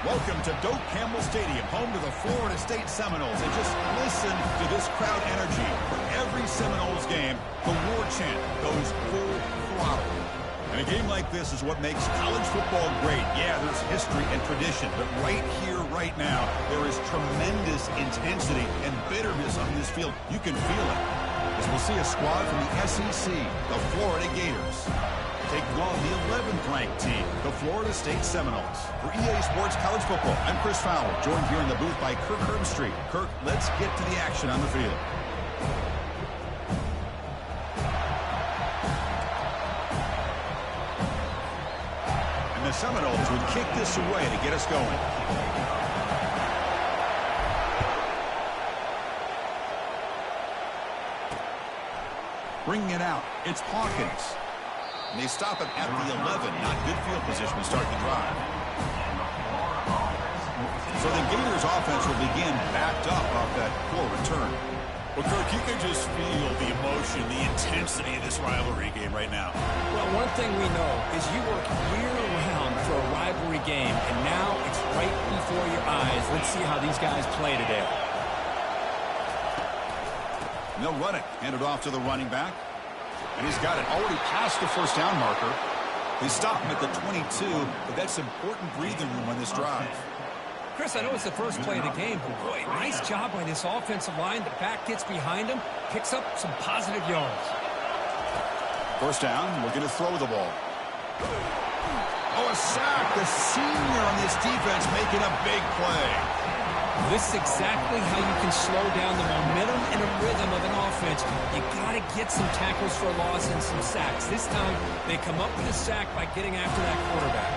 Welcome to Doak Campbell Stadium, home to the Florida State Seminoles. And just listen to this crowd energy. For every Seminoles game, the war chant goes full throttle. And a game like this is what makes college football great. Yeah, there's history and tradition, but right here, right now, there is tremendous intensity and bitterness on this field. You can feel it. As we'll see a squad from the SEC, the Florida Gators, taking on the 11th ranked team, the Florida State Seminoles. For EA Sports College Football, I'm Chris Fowler, joined here in the booth by Kirk Herbstreit. Kirk, let's get to the action on the field. And the Seminoles would kick this away to get us going. Bringing it out, it's Hawkins. And they stop it at the 11. Not good field position to start the drive. So the Gators offense will begin backed up off that poor return. Well, Kirk, you can just feel the emotion, the intensity of this rivalry game right now. Well, one thing we know is you work year-round for a rivalry game, and now it's right before your eyes. Let's see how these guys play today. And they'll run it. Hand it off to the running back. And he's got it already past the first down marker. They stop him at the 22, but that's important breathing room on this drive. Chris, I know it's the first play of the game, but boy, nice job by this offensive line. The back gets behind him, picks up some positive yards. First down, looking to throw the ball. Oh, a sack. The senior on this defense making a big play. This is exactly how you can slow down the momentum and the rhythm of an offense. You got to get some tackles for a loss and some sacks. This time, they come up with a sack by getting after that quarterback.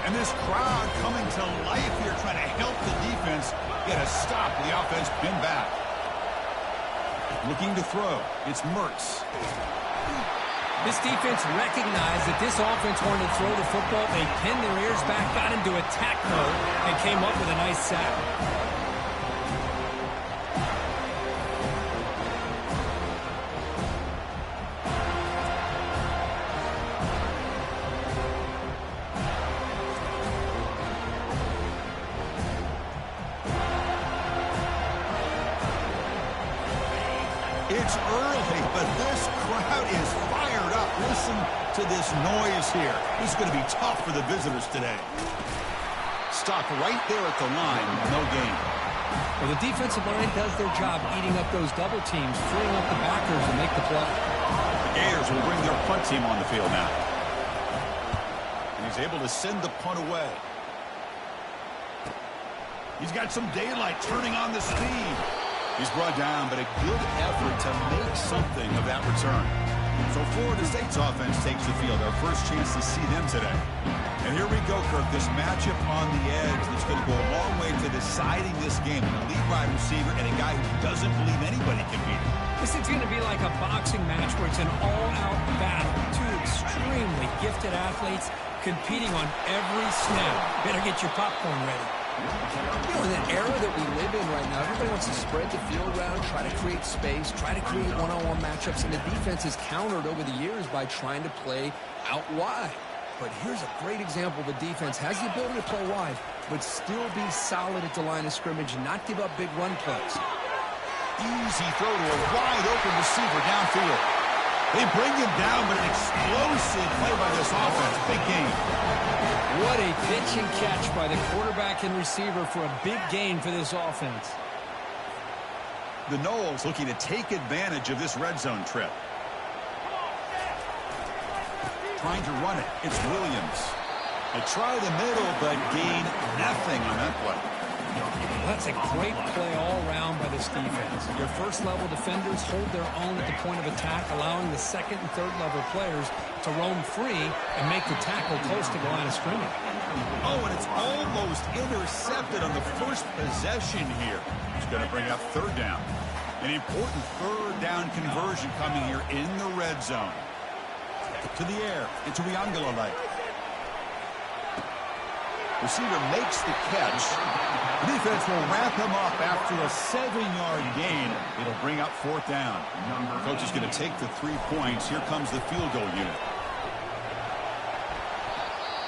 And this crowd coming to life here, trying to help the defense get a stop. The offense pinned back. Looking to throw. It's Mertz. This defense recognized that this offense wanted to throw the football. They pinned their ears back, got into attack mode, and came up with a nice sack. It's early, but this crowd is fired up. Listen to this noise here. This is going to be tough for the visitors today. Stop right there at the line. No gain. Well, the defensive line does their job eating up those double teams, freeing up the backers to make the play. The Gators will bring their punt team on the field now. And he's able to send the punt away. He's got some daylight turning on the speed. He's brought down, but a good effort to make something of that return. So Florida State's offense takes the field. Our first chance to see them today. And here we go, Kirk. This matchup on the edge that's going to go a long way to deciding this game. An elite wide receiver and a guy who doesn't believe anybody can beat him. This is going to be like a boxing match where it's an all-out battle. Two extremely gifted athletes competing on every snap. Better get your popcorn ready. You know, in the era that we live in right now, everybody wants to spread the field around, try to create space, try to create one-on-one matchups, and the defense has countered over the years by trying to play out wide. But here's a great example. The defense has the ability to play wide, but still be solid at the line of scrimmage and not give up big run plays. Easy throw to a wide-open receiver downfield. They bring him down, but an explosive play by this offense. Big game. What a pitch and catch by the quarterback and receiver for a big gain for this offense. The Noles looking to take advantage of this red zone trip. Trying to run it. It's Williams. They try the middle, but gain nothing on that play. That's a great play all around by this defense. Your first-level defenders hold their own at the point of attack, allowing the second and third-level players to roam free and make the tackle close to the line of scrimmage. Oh, and it's almost intercepted on the first possession here. It's going to bring up third down. An important third down conversion coming here in the red zone. To the air, into Uiagalelei. Receiver makes the catch. The defense will wrap him up after a 7-yard gain. It'll bring up 4th down. The coach is going to take the 3 points. Here comes the field goal unit.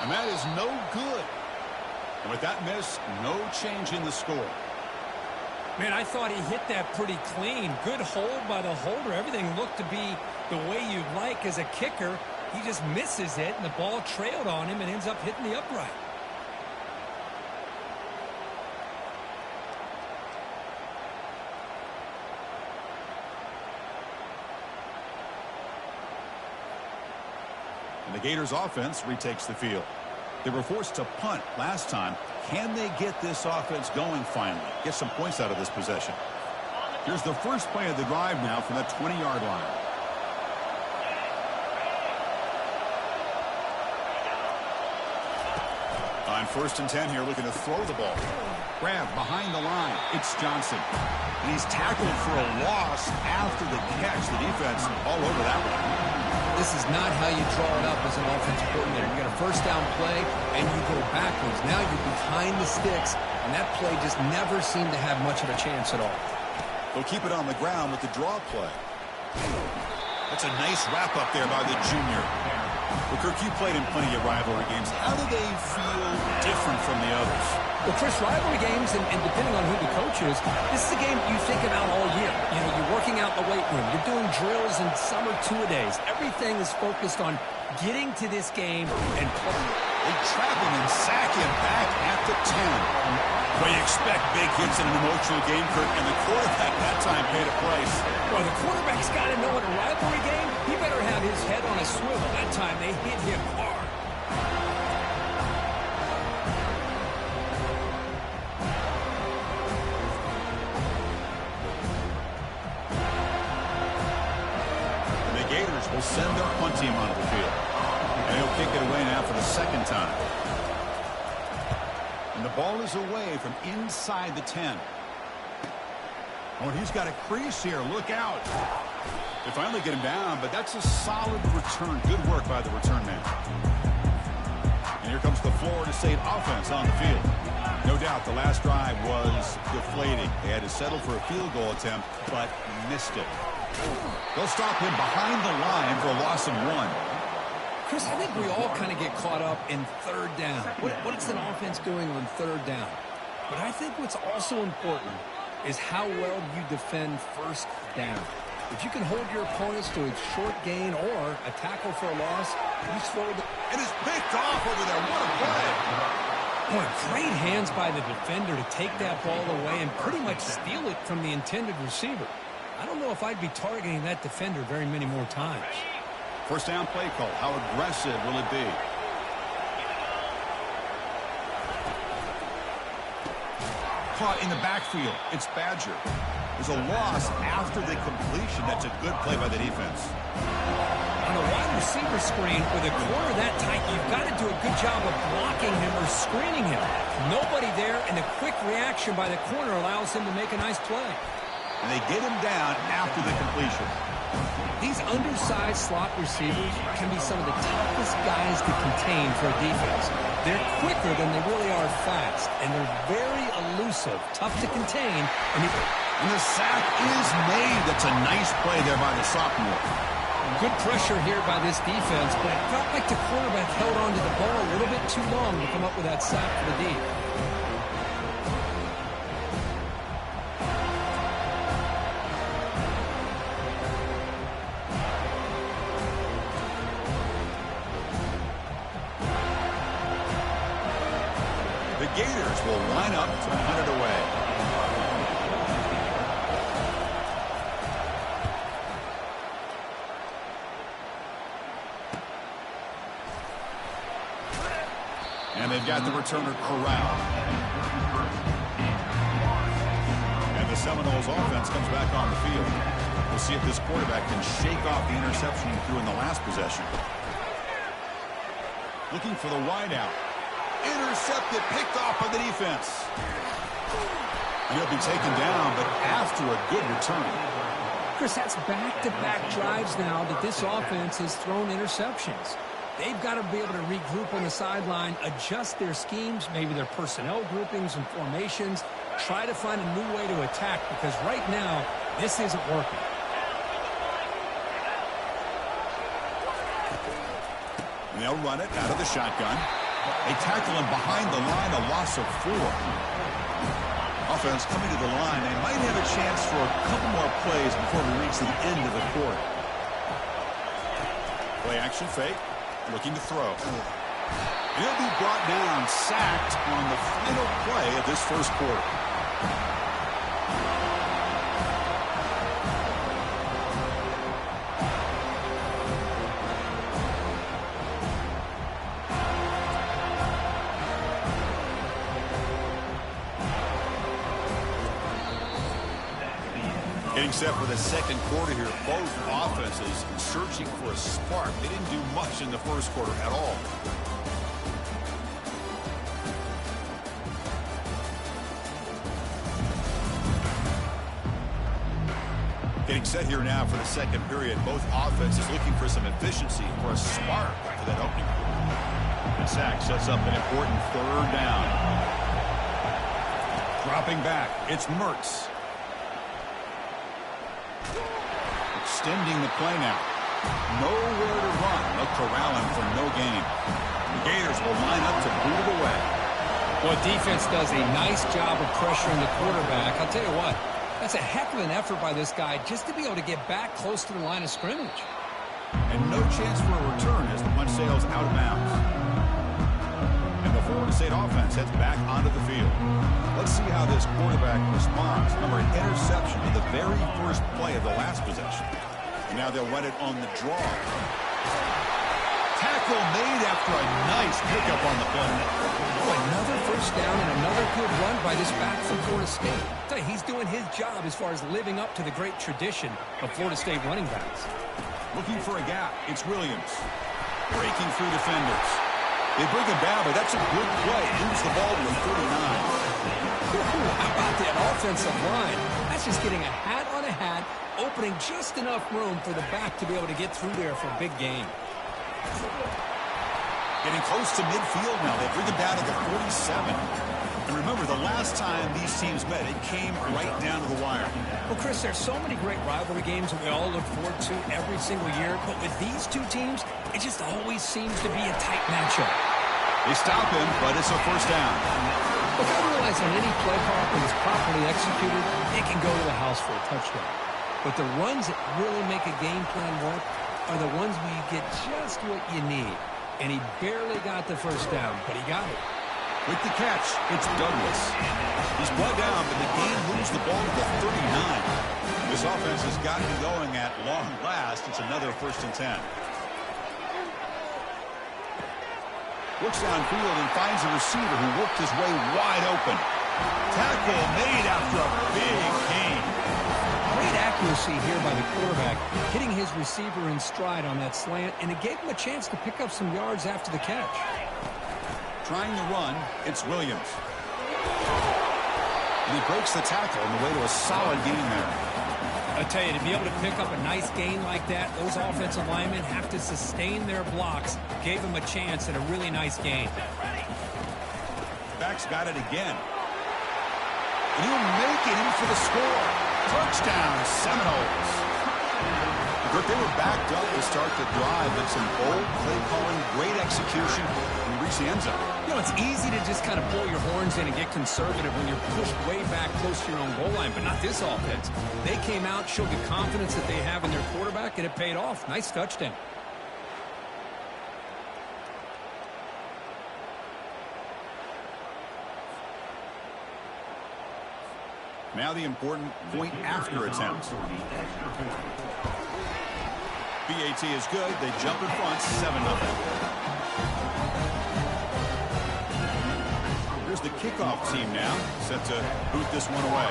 And that is no good. And with that miss, no change in the score. Man, I thought he hit that pretty clean. Good hold by the holder. Everything looked to be the way you'd like as a kicker. He just misses it, and the ball trailed on him and ends up hitting the upright. And the Gators offense retakes the field. They were forced to punt last time. Can they get this offense going finally? Get some points out of this possession. Here's the first play of the drive now from that 20-yard line. On 1st and 10 here, looking to throw the ball. Grab behind the line. It's Johnson. And he's tackled for a loss after the catch. The defense all over that one. This is not how you draw it up as an offensive coordinator. You got a 1st down play, and you go backwards. Now you're behind the sticks, and that play just never seemed to have much of a chance at all. They'll keep it on the ground with the draw play. That's a nice wrap up there by the junior. Well, Kirk, you played in plenty of rivalry games. How do they feel different from the others? Well, Chris, rivalry games, and depending on who the coach is, this is a game you think about all year. You know, you're working out in the weight room. You're doing drills and summer two-a-days. Everything is focused on getting to this game and playing. They trap him and sack him back at the 10. Well, you expect big hits in an emotional game, Kirk, and the quarterback that time paid a price. Well, the quarterback's got to know in a rivalry game, he better have his head on a swivel. That time they hit him hard. Will send their punt team onto the field. And he'll kick it away now for the 2nd time. And the ball is away from inside the 10. Oh, and he's got a crease here. Look out. They finally get him down, but that's a solid return. Good work by the return man. And here comes the Florida State offense on the field. No doubt the last drive was deflating. They had to settle for a field goal attempt, but missed it. They'll stop him behind the line for a loss of 1. Chris, I think we all kind of get caught up in 3rd down. What is an offense doing on 3rd down? But I think what's also important is how well you defend 1st down. If you can hold your opponents to a short gain or a tackle for a loss, you slow the... It is picked off over there. What a play. Boy, great hands by the defender to take that ball away and pretty much steal it from the intended receiver. I don't know if I'd be targeting that defender very many more times. 1st down play call. How aggressive will it be? Caught in the backfield. It's Badger. There's a loss after the completion. That's a good play by the defense. On a wide receiver screen with a corner that tight, you've got to do a good job of blocking him or screening him. Nobody there, and a quick reaction by the corner allows him to make a nice play. And they get him down after the completion. These undersized slot receivers can be some of the toughest guys to contain for a defense. They're quicker than they really are fast, and they're very elusive, tough to contain. And the sack is made. That's a nice play there by the sophomore. Good pressure here by this defense, but it felt like the quarterback held on to the ball a little bit too long to come up with that sack for the D. The Gators will line up to punt it away. And they've got the returner corralled. And the Seminoles offense comes back on the field. We'll see if this quarterback can shake off the interception he threw in the last possession. Looking for the wideout. Intercepted, picked off by the defense. He'll be taken down, but after a good return. Chris, that's back-to-back drives now that this offense has thrown interceptions. they've got to be able to regroup on the sideline, adjust their schemes, maybe their personnel groupings and formations, try to find a new way to attack, because right now, this isn't working. And they'll run it out of the shotgun. They tackle him behind the line, a loss of 4. Offense coming to the line. They might have a chance for a couple more plays before we reach the end of the quarter. Play action fake. Looking to throw. He'll be brought down, sacked on the final play of this first quarter. Getting set for the second quarter here. Both offenses searching for a spark. They didn't do much in the first quarter at all. Getting set here now for the second period. Both offenses looking for some efficiency, for a spark for that opening quarter. The sack sets up an important third down. Dropping back, it's Mertz. Extending the play now. Nowhere to run. They'll corral him for no gain. The Gators will line up to boot it away. Well, defense does a nice job of pressuring the quarterback. I'll tell you what, that's a heck of an effort by this guy just to be able to get back close to the line of scrimmage. And no chance for a return as the punt sails out of bounds. And the Florida State offense heads back onto the field. Let's see how this quarterback responds. Remember, an interception on the very first play of the last possession. And now they'll run it on the draw. Tackle made after a nice pickup on the play. Oh, another first down and another good run by this back from Florida State. I tell you, he's doing his job as far as living up to the great tradition of Florida State running backs. Looking for a gap. It's Williams. Breaking through defenders. They bring him down, but that's a good play. Moves the ball to a 39. How about that offensive line? That's just getting a hat on a hat, opening just enough room for the back to be able to get through there for a big gain. Getting close to midfield now. They bring him down to the 47. And remember, the last time these teams met, it came right down to the wire. Well, Chris, there's so many great rivalry games that we all look forward to every single year. But with these two teams, it just always seems to be a tight matchup. They stop him, but it's a first down. Look, I realize on any play call, when it's properly executed, it can go to the house for a touchdown. But the runs that really make a game plan work are the ones where you get just what you need. And he barely got the first down, but he got it. With the catch, it's Douglas. He's brought down, but the game moves the ball to the 39. This offense has gotten going at long last. It's another 1st and 10. Looks downfield and finds a receiver who worked his way wide open. Tackle made after a big gain. Great accuracy here by the quarterback, hitting his receiver in stride on that slant, and it gave him a chance to pick up some yards after the catch. Trying to run, it's Williams. And he breaks the tackle on the way to a solid gain there. I tell you, to be able to pick up a nice gain like that, those offensive linemen have to sustain their blocks. Gave him a chance at a really nice gain. Back's got it again. And he'll make it in for the score. Touchdown, Seminoles. But they were backed up to start the drive, but some bold play calling, great execution, and we reach the end zone. You know, it's easy to just kind of blow your horns in and get conservative when you're pushed way back close to your own goal line, but not this offense. They came out, showed the confidence that they have in their quarterback, and it paid off. Nice touchdown. Now the important point after attempt. BAT is good. They jump in front, 7-0. Here's the kickoff team now, set to boot this one away.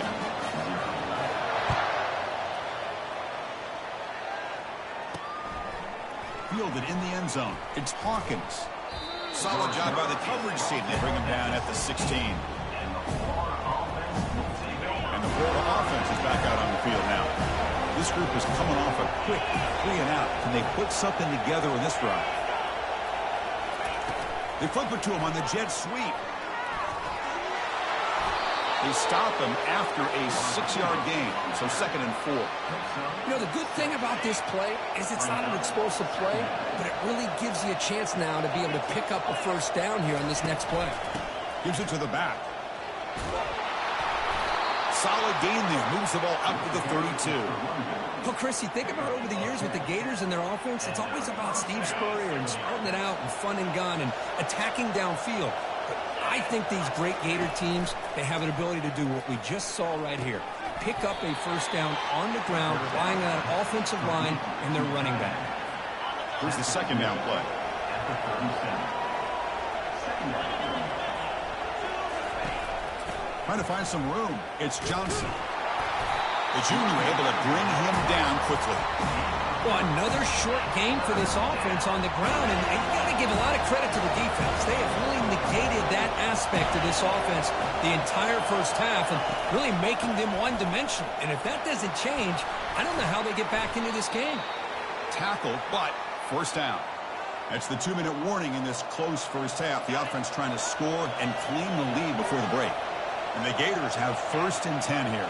Fielded in the end zone. It's Hawkins. Solid job by the coverage team. They bring him down at the 16. And the Florida offense is back out on the field now. This group is coming off a quick 3-and-out. Can they put something together in this drive? They flip it to him on the jet sweep. They stop him after a 6-yard gain, so 2nd and 4. You know, the good thing about this play is it's not an explosive play, but it really gives you a chance now to be able to pick up a first down here on this next play. Gives it to the back. Solid gain there. Moves the ball out to the 32. Well, Chris, you think about over the years with the Gators and their offense, it's always about Steve Spurrier and sprouting it out and fun and gun and attacking downfield. But I think these great Gator teams, they have an ability to do what we just saw right here. Pick up a first down on the ground, relying on that offensive line and their running back. Here's the 2nd down play. Trying to find some room. It's Johnson. The junior able to bring him down quickly. Well, another short game for this offense on the ground, and you got to give a lot of credit to the defense. They have really negated that aspect of this offense the entire first half and really making them one-dimensional. And if that doesn't change, I don't know how they get back into this game. Tackled, but first down. That's the 2-minute warning in this close first half. The offense trying to score and claim the lead before the break. And the Gators have 1st and 10 here.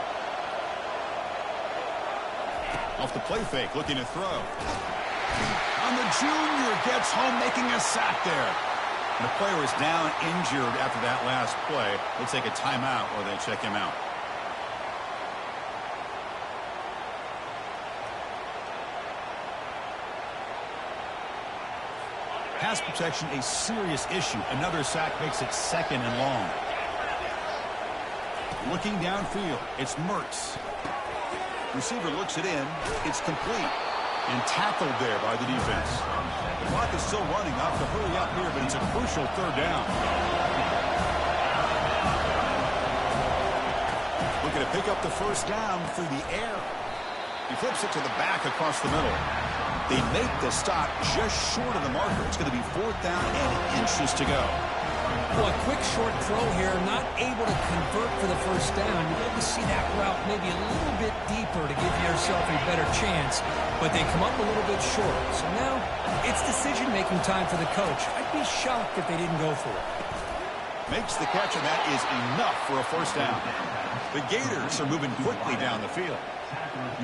Off the play fake, looking to throw. And the junior gets home, making a sack there. And the player is down injured after that last play. They'll take a timeout or they check him out. Pass protection, a serious issue. Another sack makes it 2nd and long. Looking downfield, it's Mertz. Receiver looks it in. It's complete. And tackled there by the defense. The clock is still running. Off to hurry up here, but it's a crucial 3rd down. Looking to pick up the first down through the air. He flips it to the back across the middle. They make the stop just short of the marker. It's going to be 4th down and inches to go. Well, a quick short throw here, not able to convert for the first down. You'd love to see that route maybe a little bit deeper to give yourself a better chance, but they come up a little bit short. So now it's decision-making time for the coach. I'd be shocked if they didn't go for it. Makes the catch, and that is enough for a first down. The Gators are moving quickly down the field.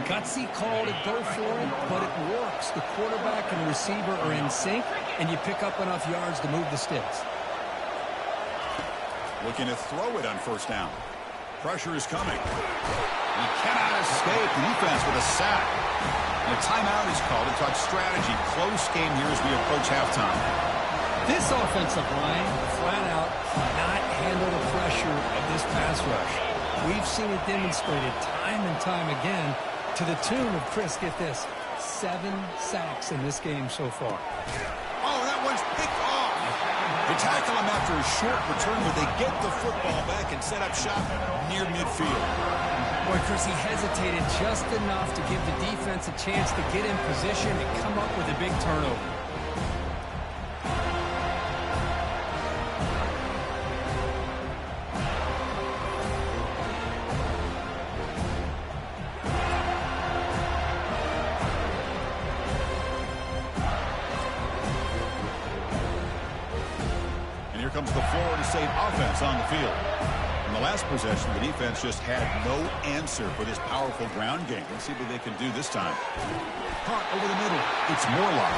Gutsy call to go for it, but it works. The quarterback and the receiver are in sync, and you pick up enough yards to move the sticks. Looking to throw it on first down. Pressure is coming. He cannot escape. The defense with a sack. And a timeout is called to talk strategy. Close game here as we approach halftime. This offensive line, flat out, cannot handle the pressure of this pass rush. We've seen it demonstrated time and time again to the tune of, Chris, get this, 7 sacks in this game so far. Oh, that one's picked off. They tackle him after a short return where they get the football back and set up shop near midfield. Boy, Chris, he hesitated just enough to give the defense a chance to get in position and come up with a big turnover. Comes the Florida State offense on the field. In the last possession, the defense just had no answer for this powerful ground game. Let's see what they can do this time. Caught over the middle. It's Morlock.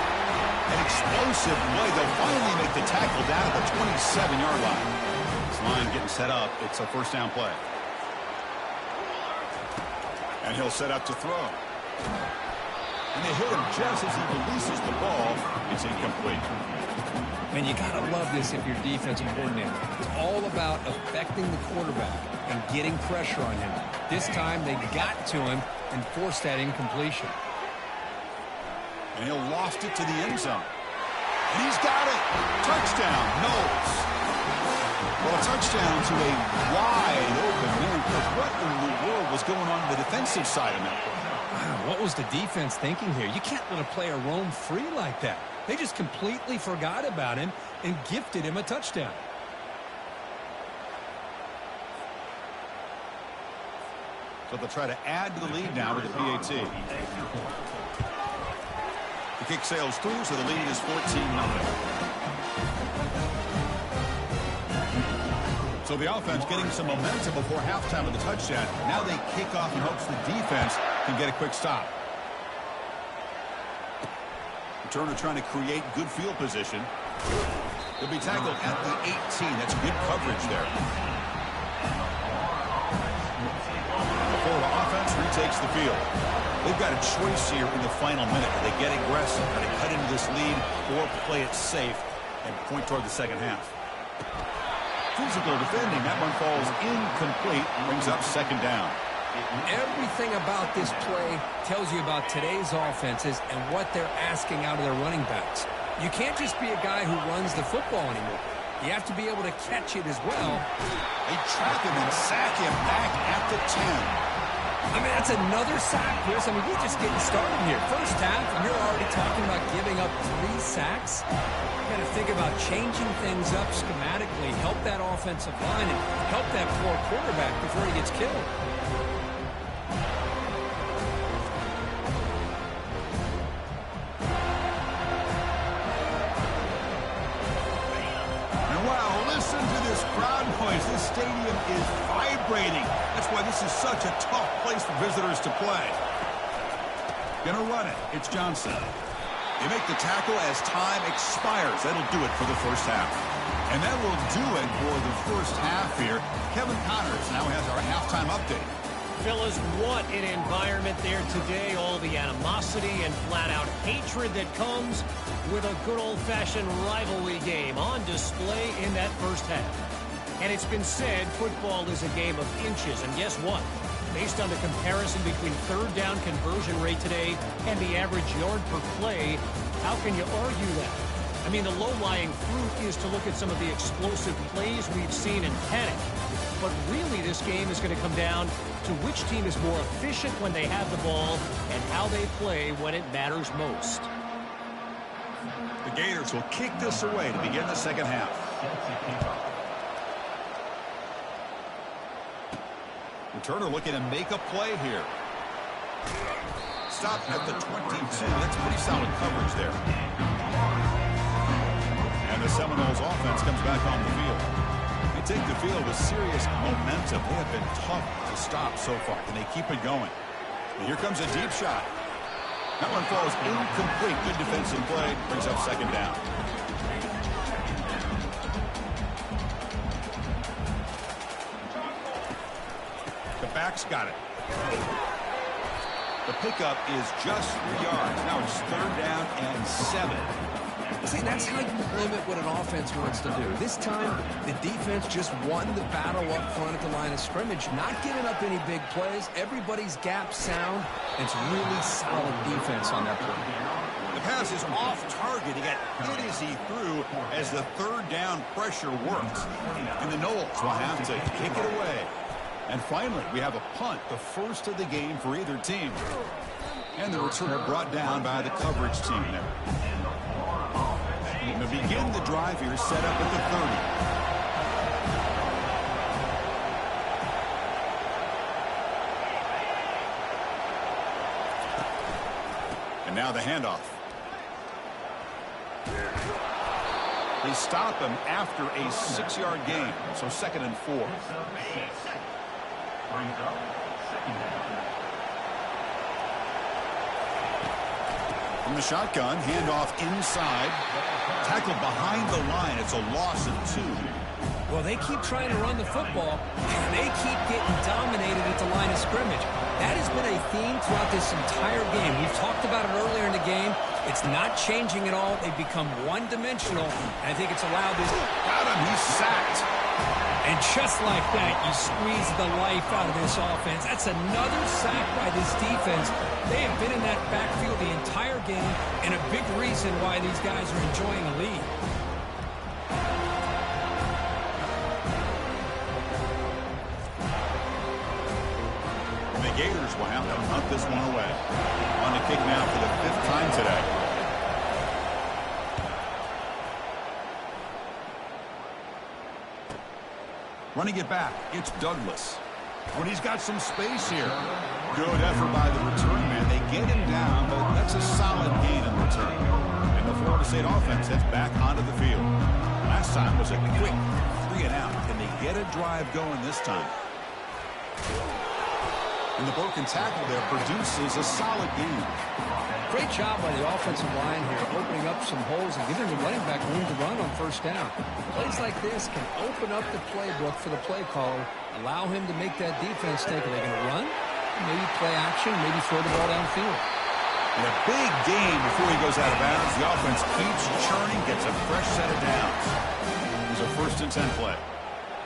An explosive play. They'll finally make the tackle down at the 27-yard line. This line getting set up. It's a first down play. And he'll set up to throw. And they hit him just as he releases the ball. It's incomplete. Man, you got to love this if you're defensive coordinator. It's all about affecting the quarterback and getting pressure on him. This time, they got to him and forced that incompletion. And he'll loft it to the end zone. And he's got it. Touchdown, Knowles. Well, a touchdown to a wide open man. What in the world was going on the defensive side of that play? Wow, what was the defense thinking here? You can't let a player roam free like that. They just completely forgot about him and gifted him a touchdown. So they'll try to add to the lead now with the PAT. The kick sails through, so the lead is 14-0. So the offense getting some momentum before halftime of the touchdown. Now they kick off in hopes the defense can get a quick stop. Turner trying to create good field position. He'll be tackled at the 18. That's good coverage there. The Florida offense retakes the field. They've got a choice here in the final minute. They get aggressive, try to cut into this lead, or play it safe and point toward the second half. Physical defending. That one falls incomplete. Brings up second down. Everything about this play tells you about today's offenses and what they're asking out of their running backs. You can't just be a guy who runs the football anymore. You have to be able to catch it as well. They trap him and sack him back at the 10. I mean, that's another sack, Chris. I mean, we're just getting started here. First half, and you're already talking about giving up 3 sacks. You got to think about changing things up schematically, help that offensive line, and help that poor quarterback before he gets killed. Listen to this crowd noise. This stadium is vibrating. That's why this is such a tough place for visitors to play. Gonna run it. It's Johnson. They make the tackle as time expires. That'll do it for the first half. And that will do it for the first half here. Kevin Connors now has our halftime update. Fellas, what an environment there today. All the animosity and flat-out hatred that comes with a good old-fashioned rivalry game on display in that first half. And it's been said football is a game of inches. And guess what? Based on the comparison between third down conversion rate today and the average yard per play, how can you argue that? I mean, the low-lying fruit is to look at some of the explosive plays we've seen in panic. But really, this game is going to come down to which team is more efficient when they have the ball and how they play when it matters most. The Gators will kick this away to begin the second half. Turner looking to make a play here. Stop at the 22. That's pretty solid coverage there. And the Seminoles offense comes back on the field. They take the field with serious momentum. They have been tough to stop so far. Can they keep it going? And here comes a deep shot. That one falls incomplete. Good defensive play. Brings up second down. The back's got it. The pickup is just 3 yards. Now it's third down and 7. See, that's how you limit what an offense wants to do. This time, the defense just won the battle up front at the line of scrimmage, not giving up any big plays. Everybody's gap sound, and it's really solid defense on that play. The pass is off target. He got hit as he threw as the third down pressure works. And the Noles will have to kick it away. And finally, we have a punt, the first of the game for either team. And the returner brought down by the coverage team there. To begin the drive here, set up at the 30. And now the handoff. They stop him after a 6-yard gain, so 2nd and 4. From the shotgun, handoff inside. Tackled behind the line. It's a loss of 2. Well, they keep trying to run the football, and they keep getting dominated at the line of scrimmage. That has been a theme throughout this entire game. We've talked about it earlier in the game. It's not changing at all. They've become one-dimensional, and I think it's allowed this. Got him. He's sacked. And just like that, you squeeze the life out of this offense. That's another sack by this defense. They have been in that backfield the entire game, and a big reason why these guys are enjoying a lead. And the Gators will have to punt this one away. On the kick now for the 5th time today. Running it back, it's Douglas. When he's got some space here. Good effort by the return man. They get him down, but that's a solid gain in return. And the Florida State offense heads back onto the field. Last time was a quick 3 and out. Can they get a drive going this time? And the broken tackle there produces a solid gain. Great job by the offensive line here, opening up some holes and giving the running back room to run on first down. Plays like this can open up the playbook for the play caller, allow him to make that defense think, are they going to run? Maybe play action, maybe throw the ball downfield. And a big gain before he goes out of bounds. The offense keeps churning, gets a fresh set of downs. Here's a 1st and 10 play.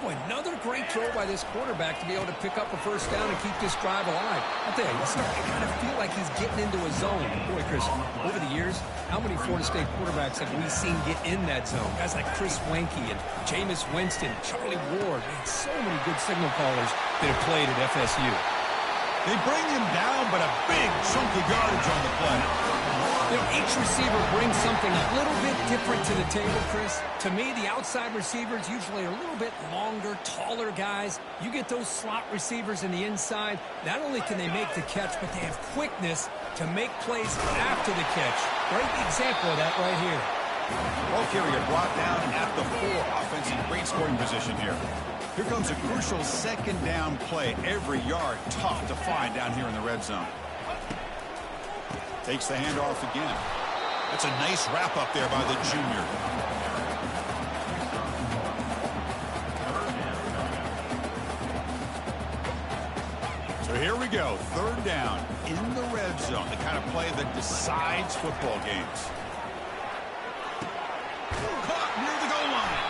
Boy, another great throw by this quarterback to be able to pick up a first down and keep this drive alive. I'll tell you, he's starting to kind of feel like he's getting into a zone. Boy, Chris, over the years, how many Florida State quarterbacks have we seen get in that zone? Guys like Chris Wenke and Jameis Winston, Charlie Ward. Man, so many good signal callers that have played at FSU. They bring him down, but a big chunk of yardage on the play. You know, each receiver brings something a little bit different to the table, Chris. To me, the outside receivers usually are a little bit longer, taller guys. You get those slot receivers in the inside, not only can they make the catch, but they have quickness to make plays after the catch. Great example of that right here. Ball carrier brought down at the 4. Offense in great scoring position here. Here comes a crucial 2nd down play. Every yard tough to find down here in the red zone. Takes the handoff again. That's a nice wrap up there by the junior. So here we go. 3rd down in the red zone. The kind of play that decides football games. Caught near the goal line.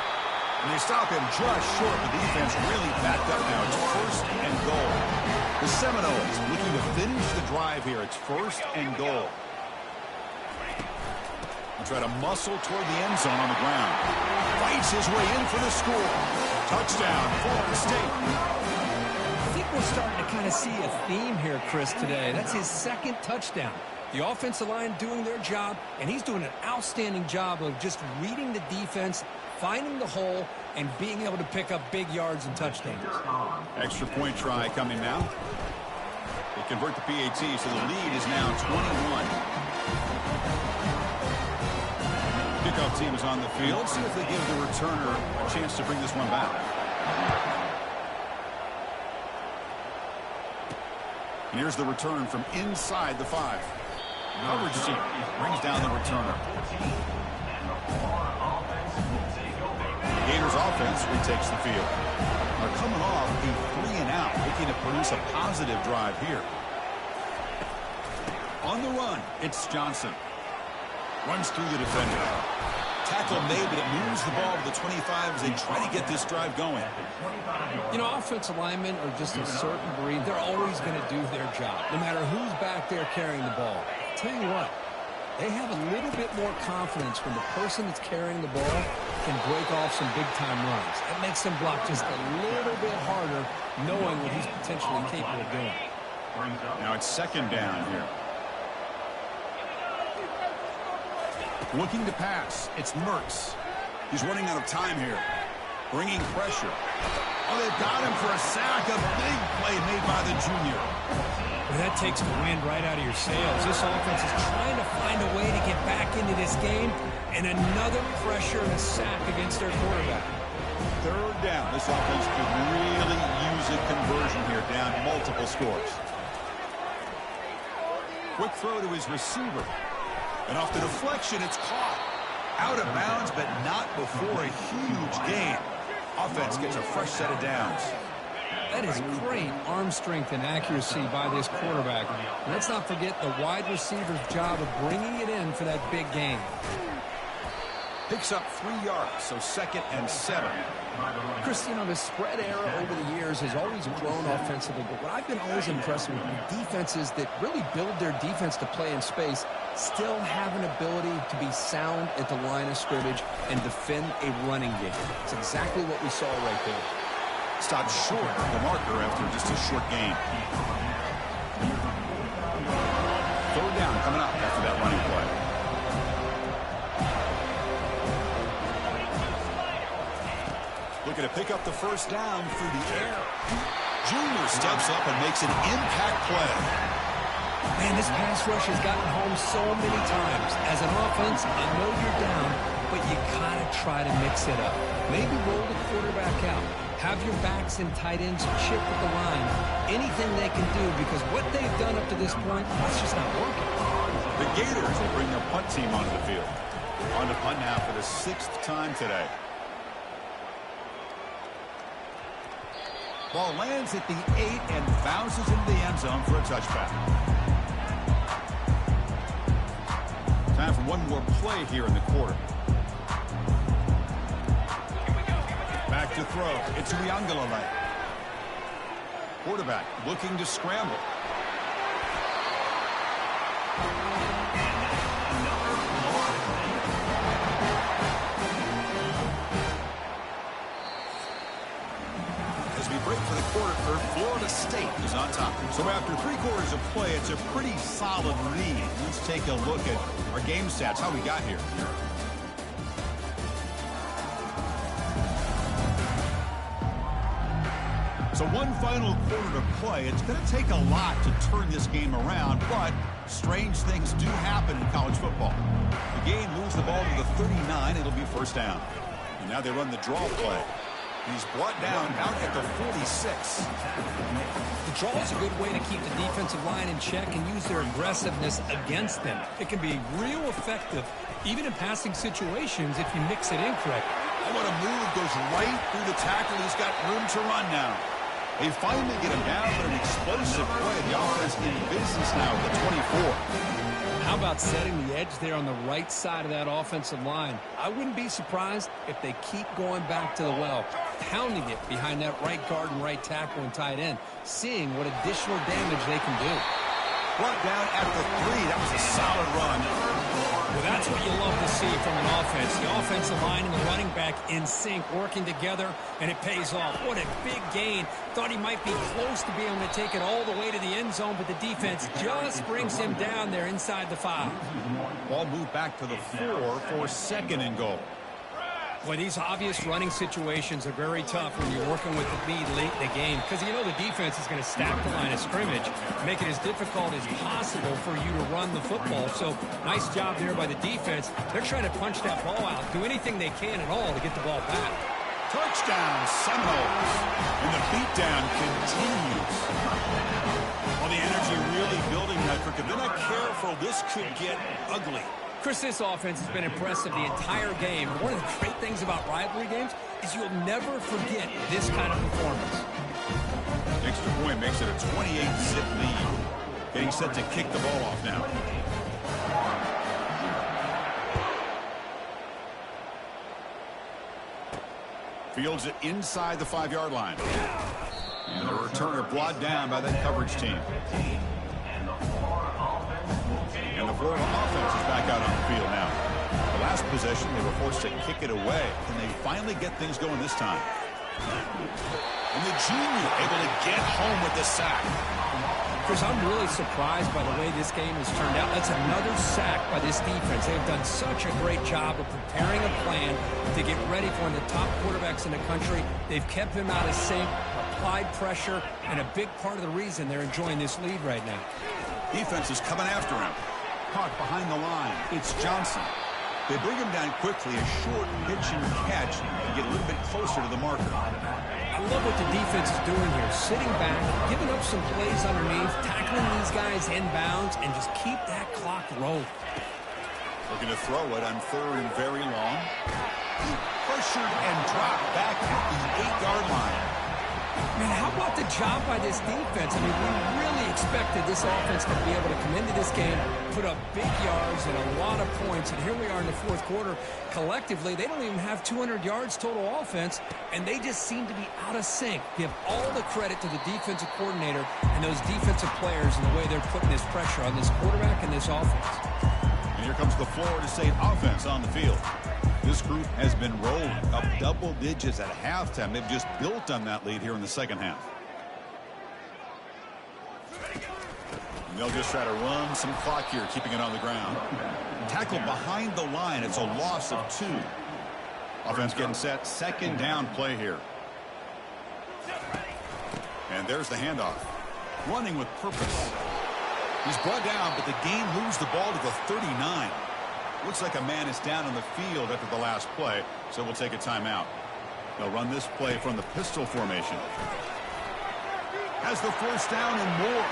And they stop him just short. The defense really backed up now. It's 1st and goal. The Seminoles looking to finish the drive here. It's 1st and goal. He'll try to muscle toward the end zone on the ground. Fights his way in for the score. Touchdown, Florida State. I think we're starting to kind of see a theme here, Chris, today. That's his 2nd touchdown. The offensive line doing their job, and he's doing an outstanding job of just reading the defense, finding the hole, and being able to pick up big yards and touchdowns. Extra point try coming now. They convert the PAT, so the lead is now 21. Kickoff team is on the field. See if they give the returner a chance to bring this one back. And here's the return from inside the 5. Coverage team brings down the returner. Gators offense retakes the field. Are coming off a 3 and out, looking to produce a positive drive here. On the run, it's Johnson. Runs through the defender. Tackle made, but it moves the ball to the 25 as they try to get this drive going. You know, offensive linemen are just a certain breed. They're always going to do their job, no matter who's back there carrying the ball. I'll tell you what, they have a little bit more confidence when the person that's carrying the ball can break off some big-time runs. It makes them block just a little bit harder, knowing what he's potentially capable of doing. Now it's 2nd down here. Looking to pass. It's Mertz. He's running out of time here. Bringing pressure. Oh, they've got him for a sack. A big play made by the junior. Well, that takes the wind right out of your sails. This offense is trying to find a way to get back into this game, and another pressure and a sack against their quarterback. 3rd down. This offense could really use a conversion here, down multiple scores. Quick throw to his receiver. And off the deflection, it's caught. Out of bounds, but not before a huge gain. Offense gets a fresh set of downs. That is great arm strength and accuracy by this quarterback. And let's not forget the wide receiver's job of bringing it in for that big gain. Picks up 3 yards, so 2nd and 7. Chris, you know, the spread era over the years has always grown offensively, but what I've been always impressed with defenses that really build their defense to play in space still have an ability to be sound at the line of scrimmage and defend a running game. It's exactly what we saw right there. Stopped short of the marker after just a short gain. 3rd down coming up after that running play. Looking to pick up the 1st down through the air. Junior steps up and makes an impact play. Man, this pass rush has gotten home so many times. As an offense, I know you're down, but you gotta try to mix it up. Maybe roll the quarterback out. Have your backs and tight ends chip at the line. Anything they can do, because what they've done up to this point, that's just not working. The Gators will bring their punt team onto the field. On to punt now for the 6th time today. Ball lands at the 8 and bounces into the end zone for a touchback. Time for one more play here in the quarter. Back to throw. It's Uiagalelei. Quarterback looking to scramble. As we break for the quarter, Florida State is on top. So after 3 quarters of play, it's a pretty solid lead. Let's take a look at our game stats, how we got here. So one final quarter to play. It's going to take a lot to turn this game around, but strange things do happen in college football. The game moves the ball to the 39. It'll be first down. And now they run the draw play. He's brought down out at the 46. The draw is a good way to keep the defensive line in check and use their aggressiveness against them. It can be real effective, even in passing situations, if you mix it in correctly. Oh, what a move. Goes right through the tackle. He's got room to run now. They finally get him down, but an explosive play. The offense in business now at the 24. How about setting the edge there on the right side of that offensive line? I wouldn't be surprised if they keep going back to the well, pounding it behind that right guard and right tackle and tight end, seeing what additional damage they can do. Brought down at the 3. That was a solid run. Well, that's what you love to see from an offense. The offensive line and the running back in sync, working together, and it pays off. What a big gain. Thought he might be close to being able to take it all the way to the end zone, but the defense just brings him down there inside the 5. Ball moved back to the 4 for 2nd and goal. Boy, these obvious running situations are very tough when you're working with the lead late in the game, because you know the defense is going to stack the line of scrimmage, make it as difficult as possible for you to run the football. So nice job there by the defense. They're trying to punch that ball out, do anything they can at all to get the ball back. Touchdown, Seminoles. And the beatdown continues. Well, the energy really building that. If they're not careful, this could get ugly. Chris, this offense has been impressive the entire game. One of the great things about rivalry games is you'll never forget this kind of performance. Extra point makes it a 28-zip lead. Getting set to kick the ball off now. Fields it inside the 5-yard line. And the returner brought down by that coverage team. And the Florida offense is back out on the field now. The last possession, they were forced to kick it away. Can they finally get things going this time? And the junior able to get home with the sack. Chris, I'm really surprised by the way this game has turned out. That's another sack by this defense. They've done such a great job of preparing a plan to get ready for one of the top quarterbacks in the country. They've kept him out of sync, applied pressure, and a big part of the reason they're enjoying this lead right now. Defense is coming after him. Caught behind the line. It's Johnson. They bring him down quickly. A short pitch and catch to get a little bit closer to the marker. I love what the defense is doing here. Sitting back, giving up some plays underneath, tackling these guys inbounds, and just keep that clock rolling. Looking to throw it on 3rd and very long. Pressured and dropped back at the 8-yard line. Man, how about the job by this defense? I mean, we really expected this offense to be able to come into this game, put up big yards and a lot of points, and here we are in the 4th quarter. Collectively, they don't even have 200 yards total offense, and they just seem to be out of sync. Give all the credit to the defensive coordinator and those defensive players and the way they're putting this pressure on this quarterback and this offense. And here comes the Florida State offense on the field. This group has been rolling up double digits at halftime. They've just built on that lead here in the 2nd half. And they'll just try to run some clock here, keeping it on the ground. Tackle behind the line. It's a loss of 2. Offense getting set. 2nd down play here. And there's the handoff. Running with purpose. He's brought down, but the game moves the ball to the 39. Looks like a man is down on the field after the last play, so we'll take a timeout. They'll run this play from the pistol formation. Has the first down and more.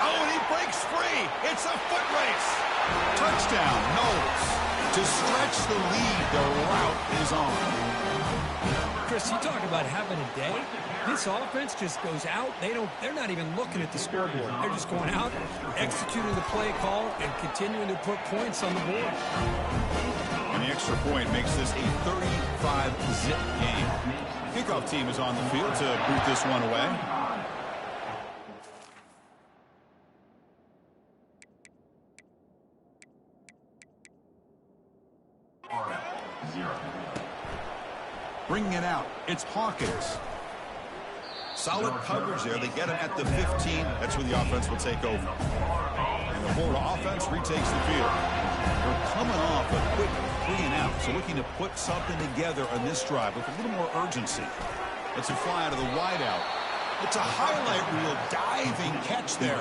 Oh, and he breaks free. It's a foot race. Touchdown, Knowles. To stretch the lead, the route is on. Chris, you talk about having a day. This offense just goes out. They're not even looking at the scoreboard. They're just going out, executing the play call, and continuing to put points on the board. And the extra point makes this a 35-zip game. Kickoff team is on the field to boot this one away. Bringing it out, it's Hawkins. Solid coverage there. They get him at the 15. That's where the offense will take over. And the Florida offense retakes the field. They're coming off a quick 3 and out, so looking to put something together on this drive with a little more urgency. Let's fly out of the wideout. It's a highlight reel diving catch there.